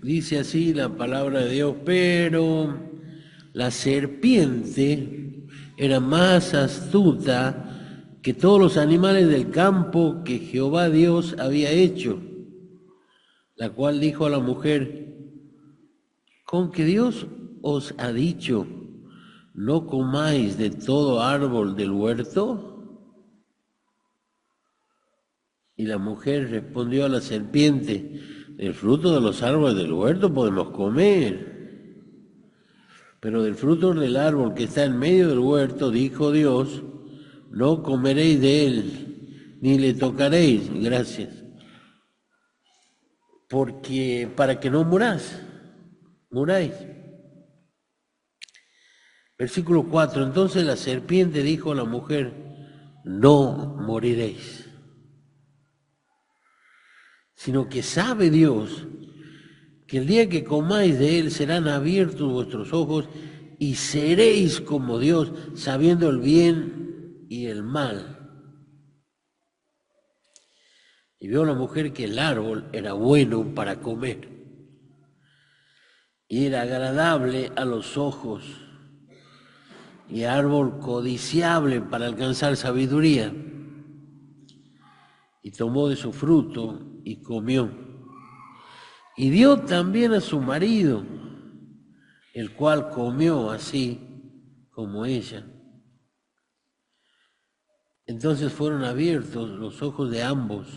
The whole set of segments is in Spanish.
Dice así la palabra de Dios, pero la serpiente era más astuta que todos los animales del campo que Jehová Dios había hecho, la cual dijo a la mujer, con que Dios os ha dicho, no comáis de todo árbol del huerto. Y la mujer respondió a la serpiente, del fruto de los árboles del huerto podemos comer, pero del fruto del árbol que está en medio del huerto, dijo Dios, no comeréis de él, ni le tocaréis, gracias, porque para que no muráis. Versículo 4, entonces la serpiente dijo a la mujer, no moriréis, sino que sabe Dios que el día que comáis de él serán abiertos vuestros ojos y seréis como Dios, sabiendo el bien y el mal. Y vio la mujer que el árbol era bueno para comer y era agradable a los ojos y árbol codiciable para alcanzar sabiduría. Y tomó de su fruto y comió. Y dio también a su marido, el cual comió así como ella. Entonces fueron abiertos los ojos de ambos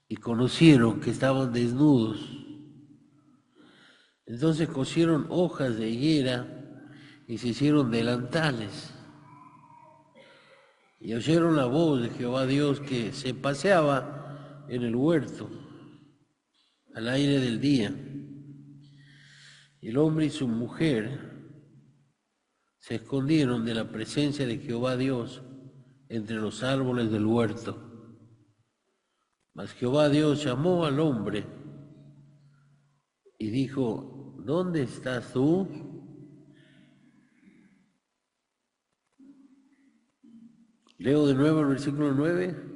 y conocieron que estaban desnudos. Entonces cosieron hojas de higuera y se hicieron delantales. Y oyeron la voz de Jehová Dios que se paseaba en el huerto al aire del día. Y el hombre y su mujer se escondieron de la presencia de Jehová Dios entre los árboles del huerto. Mas Jehová Dios llamó al hombre y dijo, ¿dónde estás tú? Leo de nuevo el versículo 9.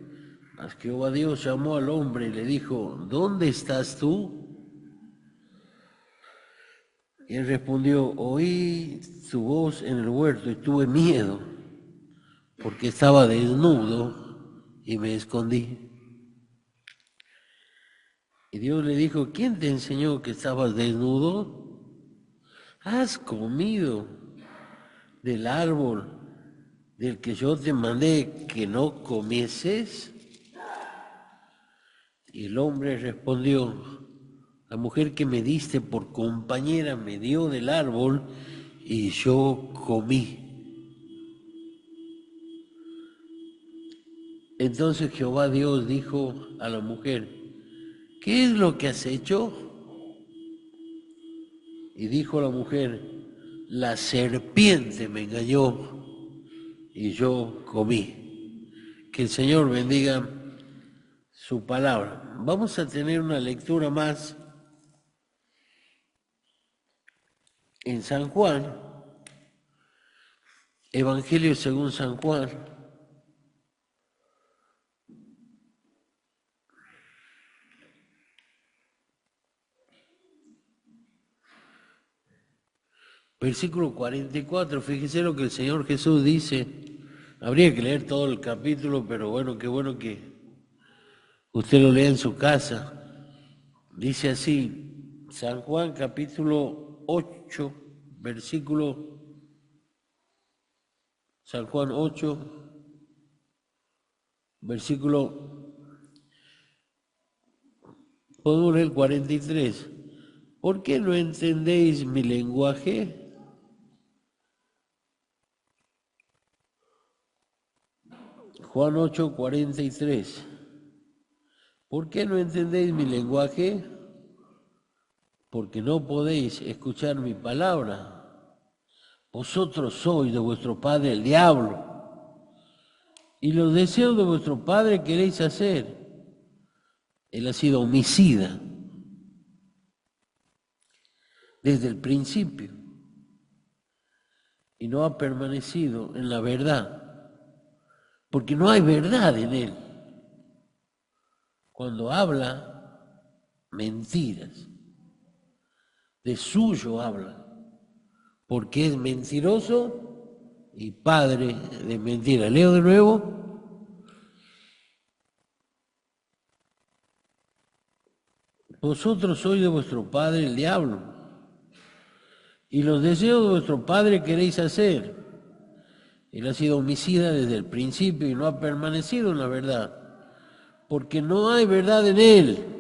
Mas Jehová Dios llamó al hombre y le dijo, ¿dónde estás tú? Y él respondió, oí tu voz en el huerto y tuve miedo, porque estaba desnudo y me escondí. Y Dios le dijo, ¿quién te enseñó que estabas desnudo? ¿Has comido del árbol del que yo te mandé que no comieses? Y el hombre respondió, la mujer que me diste por compañera me dio del árbol y yo comí. Entonces Jehová Dios dijo a la mujer, ¿qué es lo que has hecho? Y dijo la mujer, la serpiente me engañó y yo comí. Que el Señor bendiga su palabra. Vamos a tener una lectura más en San Juan, Evangelio según San Juan. Versículo 44, fíjese lo que el Señor Jesús dice. Habría que leer todo el capítulo, pero bueno, qué bueno que usted lo lea en su casa. Dice así, San Juan capítulo 8, versículo, San Juan 8, versículo, podemos leer 43. ¿Por qué no entendéis mi lenguaje? Juan 8, 43. ¿Por qué no entendéis mi lenguaje? Porque no podéis escuchar mi palabra. Vosotros sois de vuestro padre el diablo, y los deseos de vuestro padre queréis hacer. Él ha sido homicida desde el principio y no ha permanecido en la verdad, porque no hay verdad en él. Cuando habla mentiras, de suyo habla, porque es mentiroso y padre de mentira. Leo de nuevo. Vosotros sois de vuestro padre el diablo, y los deseos de vuestro padre queréis hacer. Él ha sido homicida desde el principio y no ha permanecido en la verdad, porque no hay verdad en él.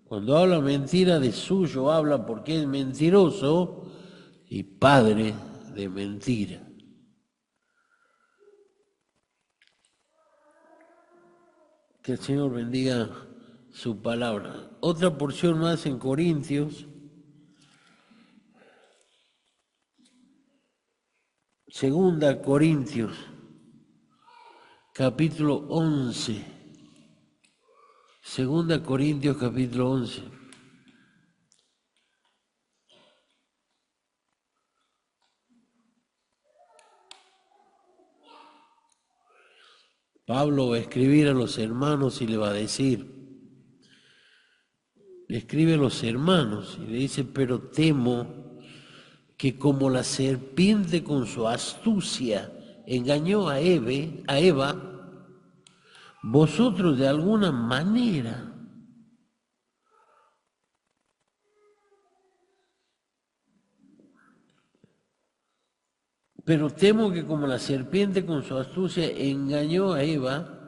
Cuando habla mentira, de suyo habla porque es mentiroso y padre de mentira. Que el Señor bendiga su palabra. Otra porción más en Corintios. Segunda Corintios, capítulo 11. Segunda Corintios, capítulo 11. Pablo va a escribir a los hermanos y le va a decir, le escribe a los hermanos y le dice, pero temo que como la serpiente con su astucia engañó a Eva, vosotros de alguna manera pero temo que como la serpiente con su astucia engañó a Eva,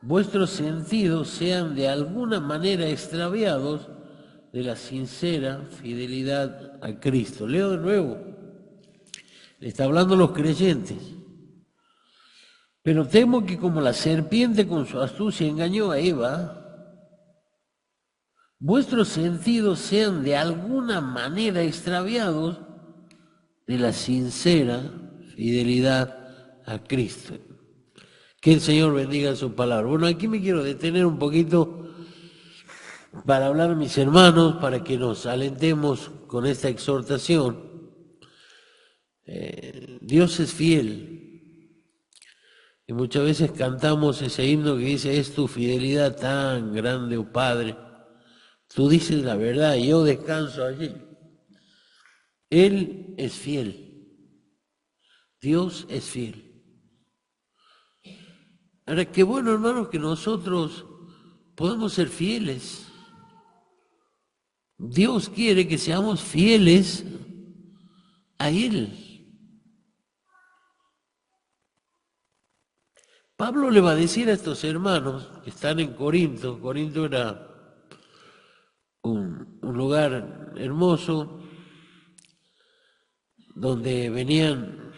vuestros sentidos sean de alguna manera extraviados de la sincera fidelidad a Cristo. Leo de nuevo, le está hablando a los creyentes. Pero temo que como la serpiente con su astucia engañó a Eva, vuestros sentidos sean de alguna manera extraviados de la sincera fidelidad a Cristo. Que el Señor bendiga su palabra. Bueno, aquí me quiero detener un poquito para hablar a mis hermanos, para que nos alentemos con esta exhortación. Dios es fiel. Y muchas veces cantamos ese himno que dice, es tu fidelidad tan grande, oh Padre. Tú dices la verdad y yo descanso allí. Él es fiel. Dios es fiel. Ahora, qué bueno, hermanos, que nosotros podamos ser fieles. Dios quiere que seamos fieles a Él. Pablo le va a decir a estos hermanos que están en Corinto. Corinto era un lugar hermoso donde venían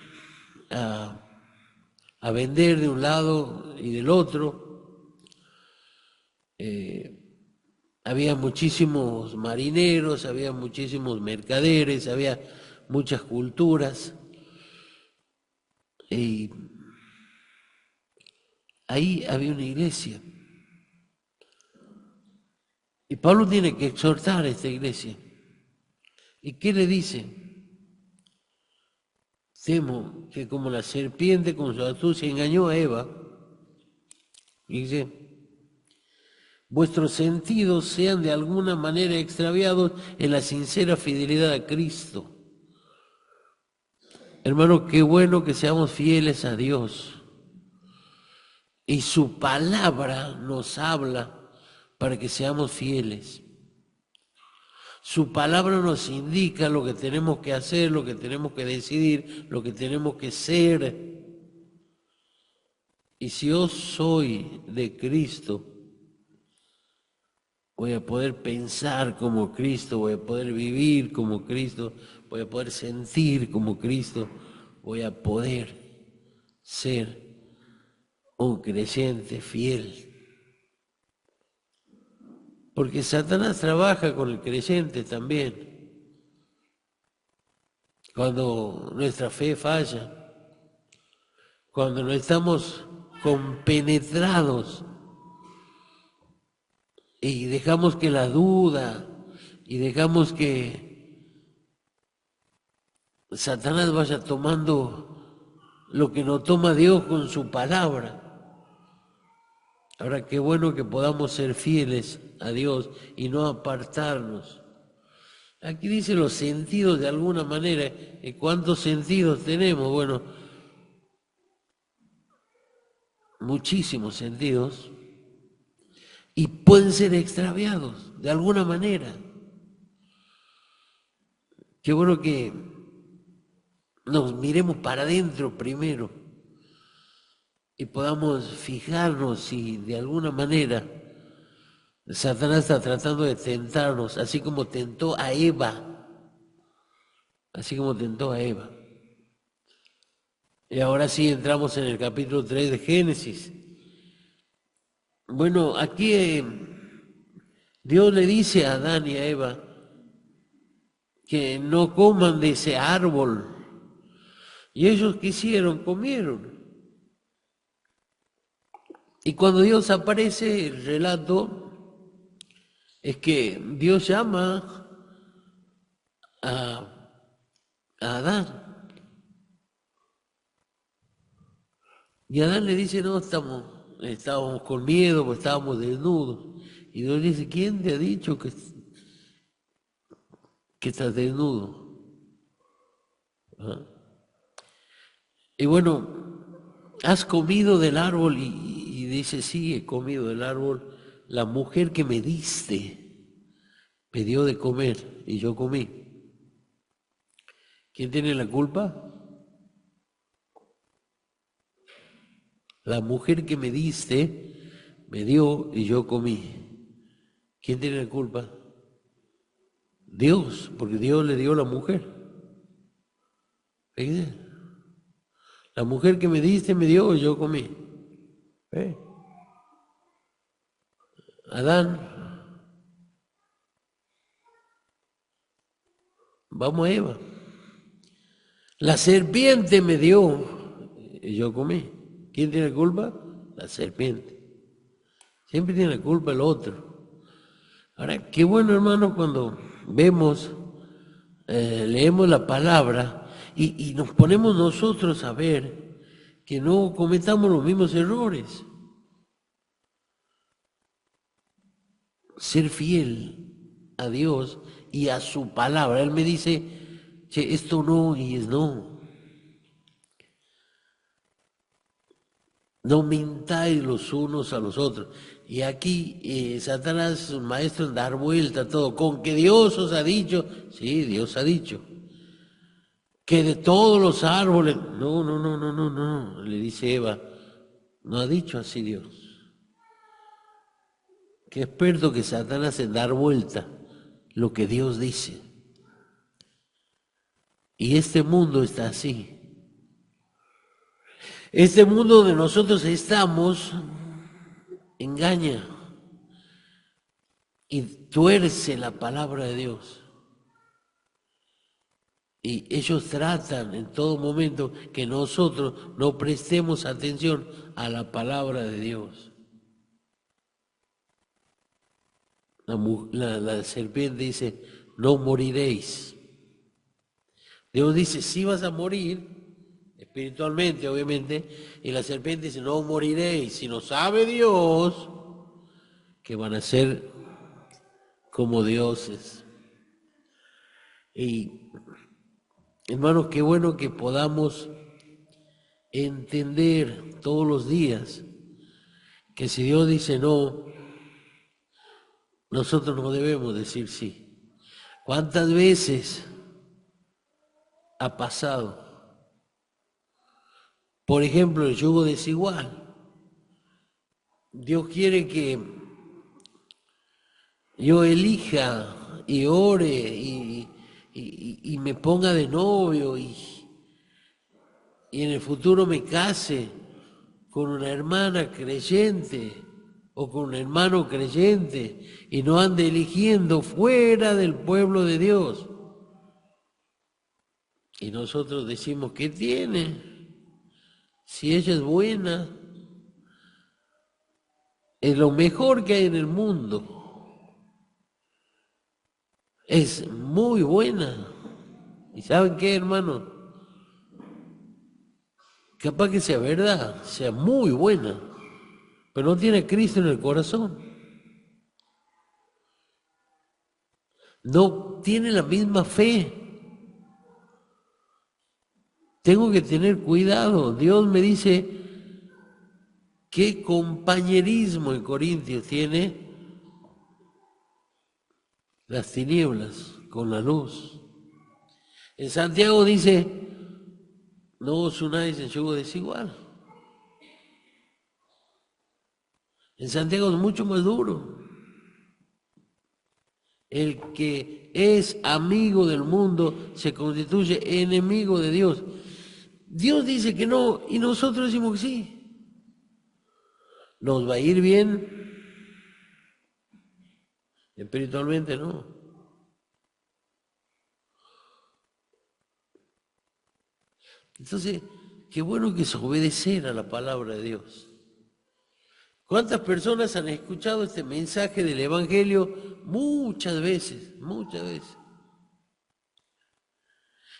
a vender de un lado y del otro. Había muchísimos marineros, había muchísimos mercaderes, había muchas culturas. Y ahí había una iglesia. Y Pablo tiene que exhortar a esta iglesia. ¿Y qué le dice? Temo que como la serpiente con su astucia engañó a Eva, dice, vuestros sentidos sean de alguna manera extraviados en la sincera fidelidad a Cristo. Hermano, qué bueno que seamos fieles a Dios. Y su palabra nos habla para que seamos fieles. Su palabra nos indica lo que tenemos que hacer, lo que tenemos que decidir, lo que tenemos que ser. Y si yo soy de Cristo, voy a poder pensar como Cristo, voy a poder vivir como Cristo, voy a poder sentir como Cristo, voy a poder ser un creyente fiel. Porque Satanás trabaja con el creyente también. Cuando nuestra fe falla, cuando no estamos compenetrados y dejamos que la duda y dejamos que Satanás vaya tomando lo que no toma Dios con su palabra. Ahora, qué bueno que podamos ser fieles a Dios y no apartarnos. Aquí dice los sentidos de alguna manera. ¿Cuántos sentidos tenemos? Bueno, muchísimos sentidos. Y pueden ser extraviados de alguna manera. Qué bueno que nos miremos para adentro primero y podamos fijarnos si de alguna manera Satanás está tratando de tentarnos, así como tentó a Eva, así como tentó a Eva. Y ahora sí entramos en el capítulo 3 de Génesis. Bueno, aquí Dios le dice a Adán y a Eva que no coman de ese árbol. Y ellos quisieron, comieron. Y cuando Dios aparece, el relato es que Dios llama a Adán. Y Adán le dice, no, estábamos con miedo, pues estábamos desnudos. Y Dios dice, ¿quién te ha dicho que estás desnudo? ¿Ah? Y bueno, ¿has comido del árbol? Y dice, sí, he comido del árbol. La mujer que me diste me dio de comer y yo comí. ¿Quién tiene la culpa? La mujer que me diste me dio y yo comí. ¿Quién tiene la culpa? Dios, porque Dios le dio la mujer. Fíjense. La mujer que me diste me dio y yo comí. ¿Eh? Adán, vamos a Eva. La serpiente me dio y yo comí. ¿Quién tiene la culpa? La serpiente. Siempre tiene la culpa el otro. Ahora, qué bueno, hermano, cuando vemos, leemos la palabra y nos ponemos nosotros a ver que no cometamos los mismos errores. Ser fiel a Dios y a su palabra. Él me dice, che, esto no y es no. No mintáis los unos a los otros. Y aquí Satanás es un maestro en dar vuelta a todo. Con que Dios os ha dicho, sí, Dios ha dicho. Que de todos los árboles, no, le dice Eva, no ha dicho así Dios. Qué experto que Satanás en dar vuelta lo que Dios dice. Y este mundo está así. Este mundo donde nosotros estamos engaña y tuerce la palabra de Dios. Y ellos tratan en todo momento que nosotros no prestemos atención a la palabra de Dios. La serpiente dice, no moriréis. Dios dice, sí vas a morir, espiritualmente obviamente, y la serpiente dice, no moriréis, si no sabe Dios que van a ser como dioses. Y hermanos, qué bueno que podamos entender todos los días que si Dios dice no, nosotros no debemos decir sí. ¿Cuántas veces ha pasado? Por ejemplo, el yugo desigual. Dios quiere que yo elija y ore y me ponga de novio y en el futuro me case con una hermana creyente o con un hermano creyente y no ande eligiendo fuera del pueblo de Dios. Y nosotros decimos, ¿qué tiene? Si ella es buena, es lo mejor que hay en el mundo. Es muy buena. ¿Y saben qué, hermano? Capaz que sea verdad, sea muy buena, pero no tiene a Cristo en el corazón. no tiene la misma fe. Tengo que tener cuidado. Dios me dice, ¿qué compañerismo en Corintios tiene las tinieblas con la luz? En Santiago dice, no os unáis en yugo desigual. En Santiago es mucho más duro. El que es amigo del mundo se constituye enemigo de Dios. Dios dice que no y nosotros decimos que sí. ¿Nos va a ir bien? Espiritualmente no. Entonces, qué bueno que es obedecer a la palabra de Dios. ¿Cuántas personas han escuchado este mensaje del Evangelio? Muchas veces, muchas veces.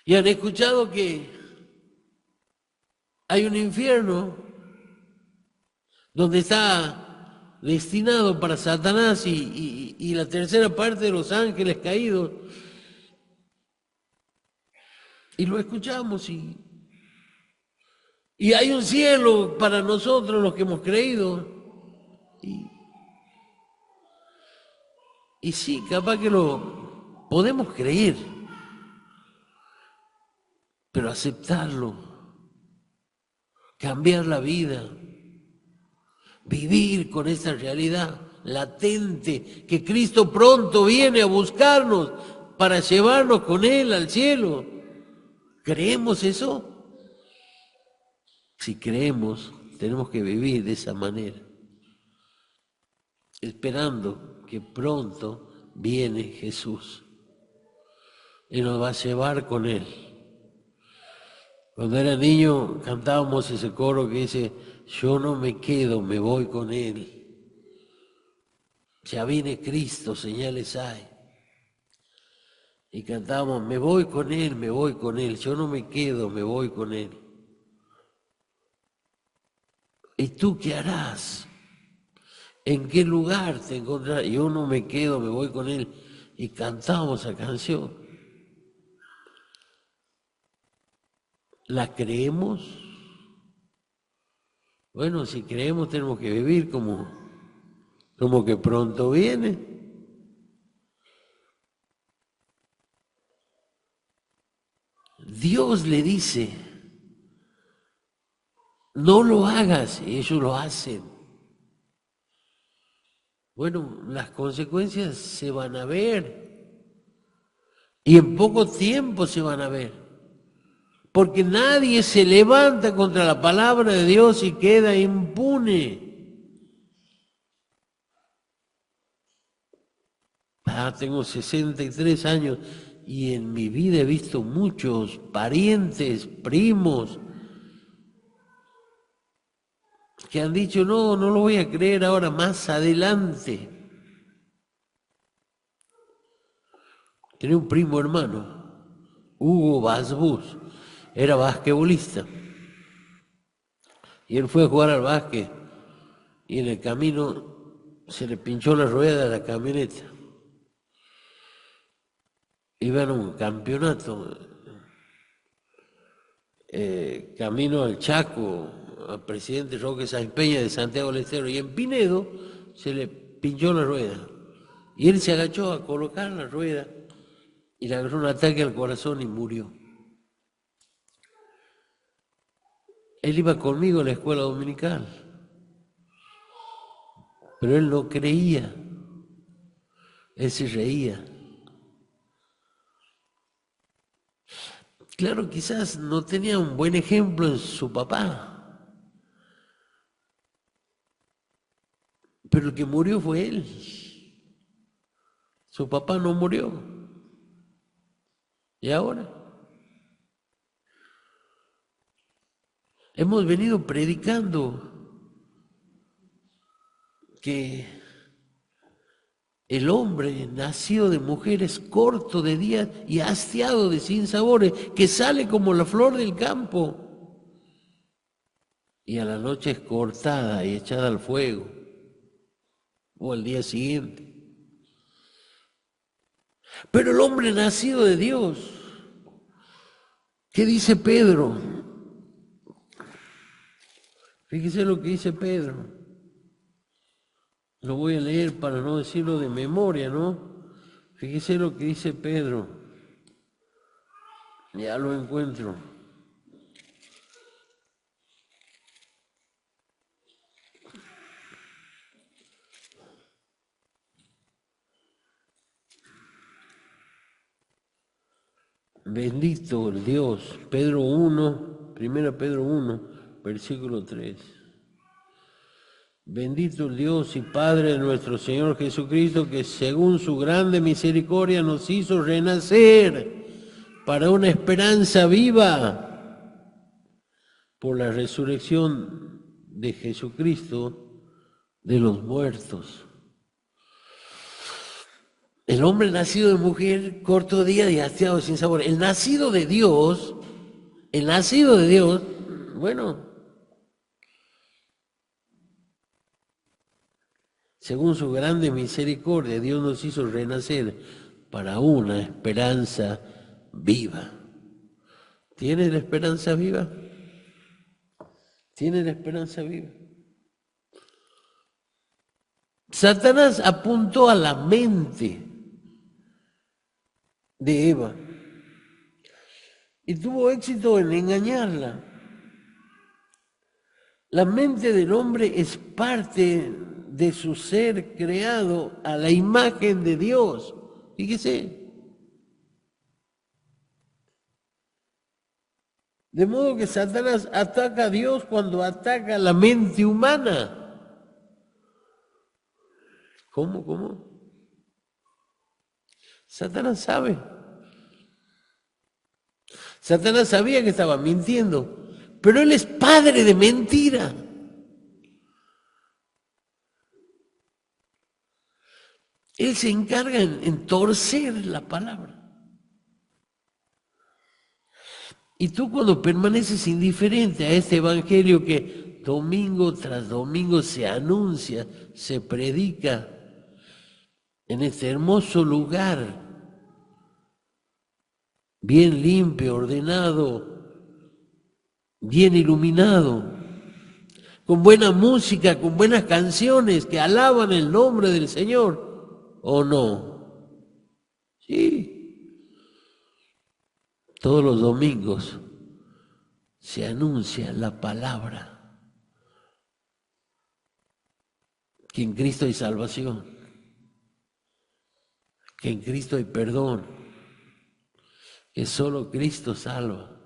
Y han escuchado que hay un infierno donde está destinado para Satanás y la tercera parte de los ángeles caídos. Y lo escuchamos y hay un cielo para nosotros los que hemos creído. Y sí, capaz que lo podemos creer, pero aceptarlo, cambiar la vida, vivir con esa realidad latente, que Cristo pronto viene a buscarnos para llevarnos con Él al cielo. ¿Creemos eso? Si creemos, tenemos que vivir de esa manera, esperando que pronto viene Jesús y nos va a llevar con Él. Cuando era niño cantábamos ese coro que dice, yo no me quedo, me voy con Él. Ya viene Cristo, señales hay. Y cantábamos, me voy con Él, me voy con Él. Yo no me quedo, me voy con Él. ¿Y tú qué harás? ¿En qué lugar te encontrarás? Yo no me quedo, me voy con Él. Y cantábamos esa canción. ¿La creemos? Bueno, si creemos tenemos que vivir como que pronto viene. Dios le dice, no lo hagas, y ellos lo hacen. Bueno, las consecuencias se van a ver y en poco tiempo se van a ver, porque nadie se levanta contra la palabra de Dios y queda impune. Tengo 63 años y en mi vida he visto muchos parientes, primos, que han dicho, no lo voy a creer ahora, más adelante. Tenía un primo hermano, Hugo Basbus, era basquetbolista. Y él fue a jugar al básquet y en el camino se le pinchó la rueda de la camioneta. Iban a un campeonato, camino al Chaco, al presidente Roque Sáenz Peña de Santiago del Estero, y en Pinedo se le pinchó la rueda. Y él se agachó a colocar la rueda y le agarró un ataque al corazón y murió. Él iba conmigo a la escuela dominical, pero él no creía, él se reía. Claro, quizás no tenía un buen ejemplo en su papá, pero el que murió fue él. Su papá no murió. ¿Y ahora? Hemos venido predicando que el hombre nacido de mujeres, corto de días y hastiado de sinsabores, que sale como la flor del campo y a la noche es cortada y echada al fuego o al día siguiente. Pero el hombre nacido de Dios, ¿qué dice Pedro? Fíjese lo que dice Pedro. Lo voy a leer para no decirlo de memoria, ¿no? Fíjese lo que dice Pedro. Ya lo encuentro. Bendito el Dios. Pedro 1, 1 Pedro 1, versículo 3. Bendito el Dios y Padre de nuestro Señor Jesucristo, que según su grande misericordia nos hizo renacer para una esperanza viva por la resurrección de Jesucristo de los muertos. El hombre nacido de mujer, corto día y hastiado sin sabor. El nacido de Dios, bueno, según su grande misericordia, Dios nos hizo renacer para una esperanza viva. ¿Tienes la esperanza viva? ¿Tienes la esperanza viva? Satanás apuntó a la mente de Eva y tuvo éxito en engañarla. La mente del hombre es parte de su ser creado a la imagen de Dios. Fíjese. De modo que Satanás ataca a Dios cuando ataca la mente humana. ¿Cómo? Satanás sabe. Satanás sabía que estaba mintiendo, pero él es padre de mentira. Él se encarga en torcer la palabra. Y tú cuando permaneces indiferente a este evangelio que domingo tras domingo se anuncia, se predica en este hermoso lugar, bien limpio, ordenado, bien iluminado, con buena música, con buenas canciones que alaban el nombre del Señor, ¿o no? Sí. Todos los domingos se anuncia la palabra, que en Cristo hay salvación, que en Cristo hay perdón, que solo Cristo salva.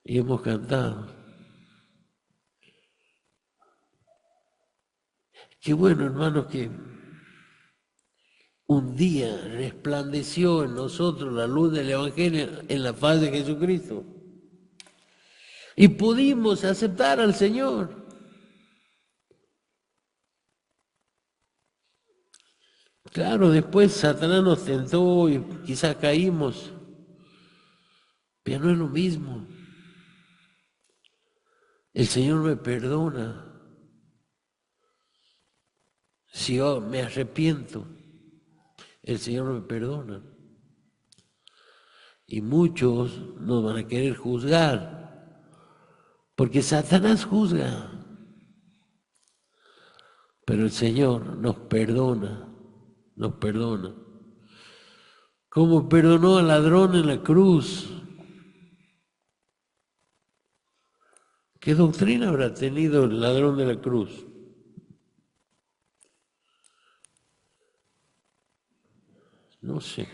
Y hemos cantado. Qué bueno, hermanos, que un día resplandeció en nosotros la luz del Evangelio en la faz de Jesucristo. Y pudimos aceptar al Señor. Claro, después Satanás nos tentó y quizás caímos, pero no es lo mismo. El Señor me perdona. Si yo me arrepiento, el Señor me perdona. Y muchos nos van a querer juzgar, porque Satanás juzga. Pero el Señor nos perdona. Como perdonó al ladrón en la cruz. ¿Qué doctrina habrá tenido el ladrón de la cruz? No sé.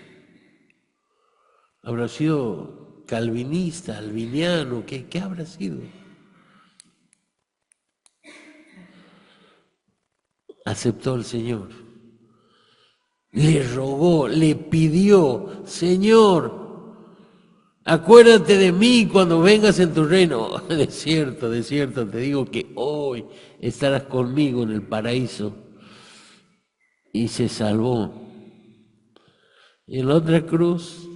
¿Habrá sido calvinista, albiniano? ¿Qué habrá sido? Aceptó al Señor. Le rogó, le pidió, Señor, acuérdate de mí cuando vengas en tu reino. De cierto, te digo que hoy estarás conmigo en el paraíso. Y se salvó. Y en la otra cruz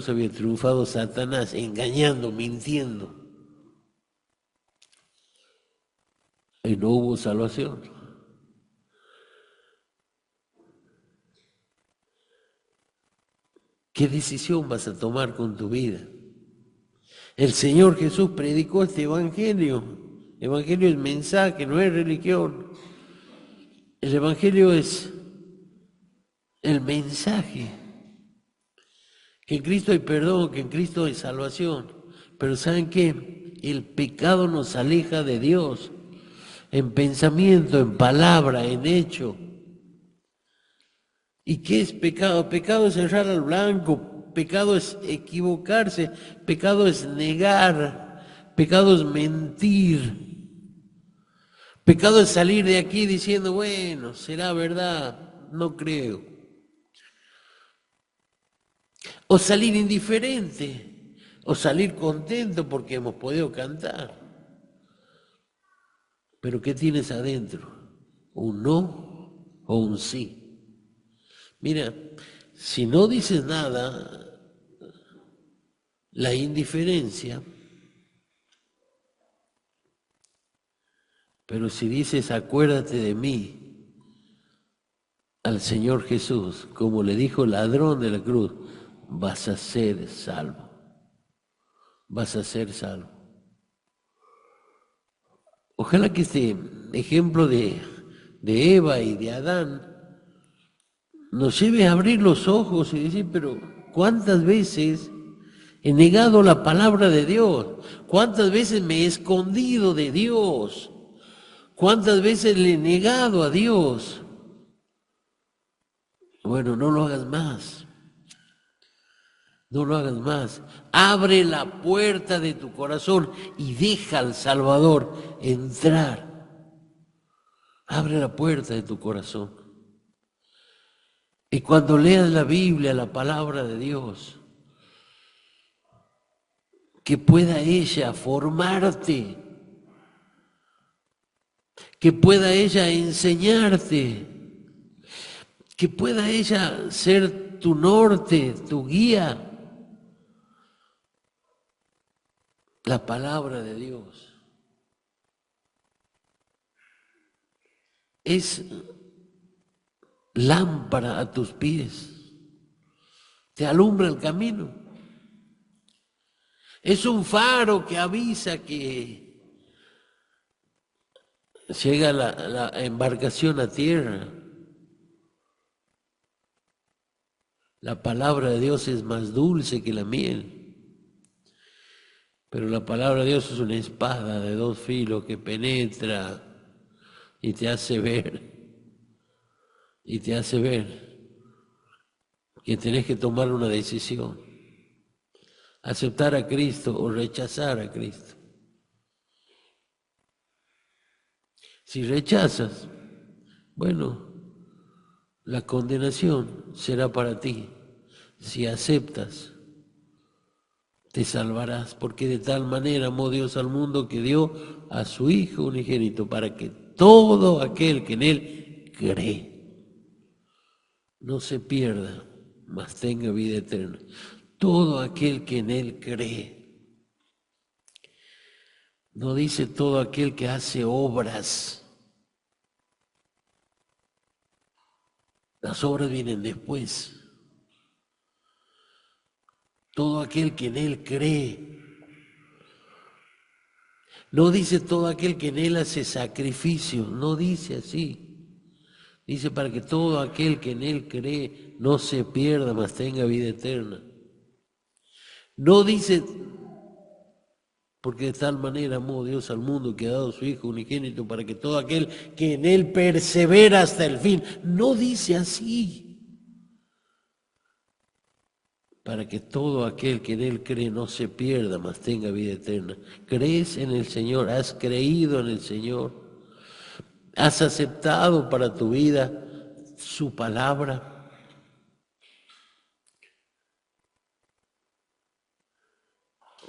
había triunfado Satanás, engañando, mintiendo. Y no hubo salvación. ¿Qué decisión vas a tomar con tu vida? El Señor Jesús predicó este evangelio. El evangelio es mensaje, no es religión. El evangelio es el mensaje. Que en Cristo hay perdón, que en Cristo hay salvación. Pero ¿saben qué? El pecado nos aleja de Dios. En pensamiento, en palabra, en hecho. ¿Y qué es pecado? Pecado es errar al blanco, pecado es equivocarse, pecado es negar, pecado es mentir, pecado es salir de aquí diciendo, bueno, será verdad, no creo. O salir indiferente, o salir contento porque hemos podido cantar. Pero ¿qué tienes adentro? ¿Un no o un sí? Mira, si no dices nada, la indiferencia, pero si dices acuérdate de mí, al Señor Jesús, como le dijo el ladrón de la cruz, vas a ser salvo, vas a ser salvo. Ojalá que este ejemplo de Eva y de Adán nos lleve a abrir los ojos y decir, pero ¿cuántas veces he negado la palabra de Dios? ¿Cuántas veces me he escondido de Dios? ¿Cuántas veces le he negado a Dios? Bueno, no lo hagas más. No lo hagas más. Abre la puerta de tu corazón y deja al Salvador entrar. Abre la puerta de tu corazón. Y cuando leas la Biblia, la palabra de Dios, que pueda ella formarte, que pueda ella enseñarte, que pueda ella ser tu norte, tu guía, la palabra de Dios. Es lámpara a tus pies, te alumbra el camino. Es un faro que avisa que llega la embarcación a tierra. La palabra de Dios es más dulce que la miel, pero la palabra de Dios es una espada de dos filos que penetra y te hace ver, que tenés que tomar una decisión, aceptar a Cristo o rechazar a Cristo. Si rechazas, bueno, la condenación será para ti. Si aceptas, te salvarás, porque de tal manera amó Dios al mundo que dio a su Hijo unigénito para que todo aquel que en Él cree no se pierda, mas tenga vida eterna. Todo aquel que en Él cree. No dice todo aquel que hace obras. Las obras vienen después. Todo aquel que en Él cree. No dice todo aquel que en Él hace sacrificio, no dice así. Dice para que todo aquel que en Él cree no se pierda, mas tenga vida eterna. No dice, porque de tal manera amó Dios al mundo que ha dado a su Hijo unigénito para que todo aquel que en Él persevera hasta el fin. No dice así. Para que todo aquel que en Él cree no se pierda, mas tenga vida eterna. ¿Crees en el Señor? ¿Has creído en el Señor? ¿Has aceptado para tu vida su palabra?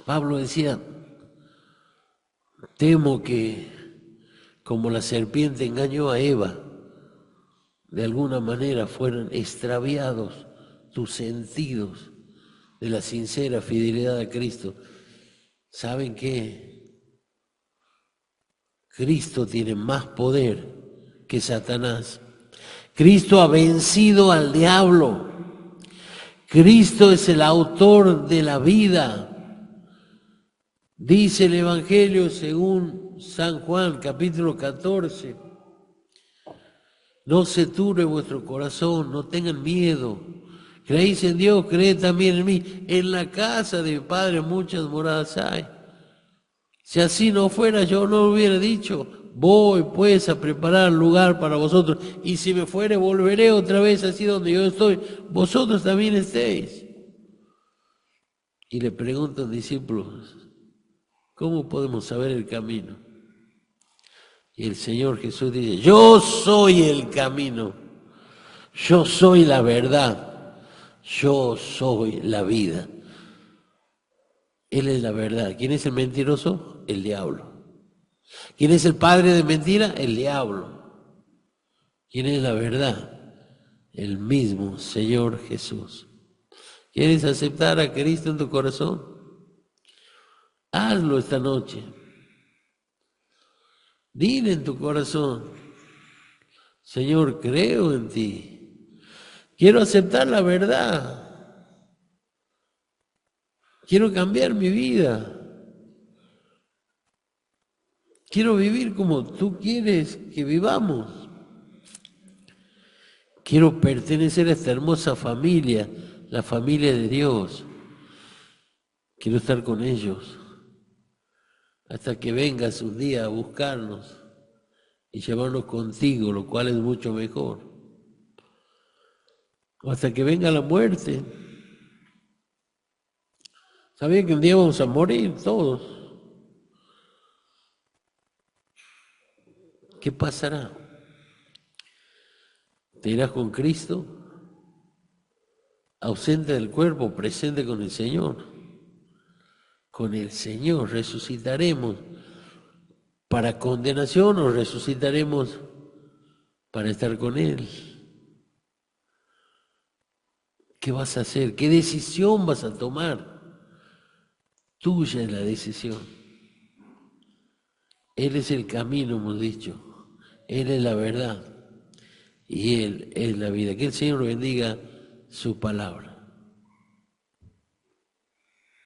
Pablo decía, temo que como la serpiente engañó a Eva, de alguna manera fueran extraviados tus sentidos de la sincera fidelidad a Cristo. ¿Saben qué? Cristo tiene más poder que Satanás. Cristo ha vencido al diablo. Cristo es el autor de la vida. Dice el Evangelio según San Juan, capítulo 14. No se turbe vuestro corazón, no tengan miedo. Creéis en Dios, creed también en mí. En la casa de mi Padre muchas moradas hay. Si así no fuera, yo no lo hubiera dicho. Voy pues a preparar lugar para vosotros. Y si me fuere, volveré otra vez así donde yo estoy. Vosotros también estéis. Y le preguntan al discípulo, ¿cómo podemos saber el camino? Y el Señor Jesús dice, yo soy el camino, yo soy la verdad, yo soy la vida. Él es la verdad. ¿Quién es el mentiroso? El diablo. ¿Quién es el padre de mentira? El diablo. ¿Quién es la verdad? El mismo Señor Jesús. ¿Quieres aceptar a Cristo en tu corazón? Hazlo esta noche. Dile en tu corazón, Señor, creo en ti. Quiero aceptar la verdad. Quiero cambiar mi vida. Quiero vivir como tú quieres que vivamos. Quiero pertenecer a esta hermosa familia, la familia de Dios. Quiero estar con ellos hasta que vengas un día a buscarnos y llevarnos contigo, lo cual es mucho mejor. O hasta que venga la muerte. ¿Sabían que un día vamos a morir todos? ¿Qué pasará? ¿Te irás con Cristo? Ausente del cuerpo, presente con el Señor. Con el Señor resucitaremos para condenación o resucitaremos para estar con Él. ¿Qué vas a hacer? ¿Qué decisión vas a tomar? Tuya es la decisión. Él es el camino, hemos dicho. Él es la verdad. Y Él es la vida. Que el Señor bendiga su palabra.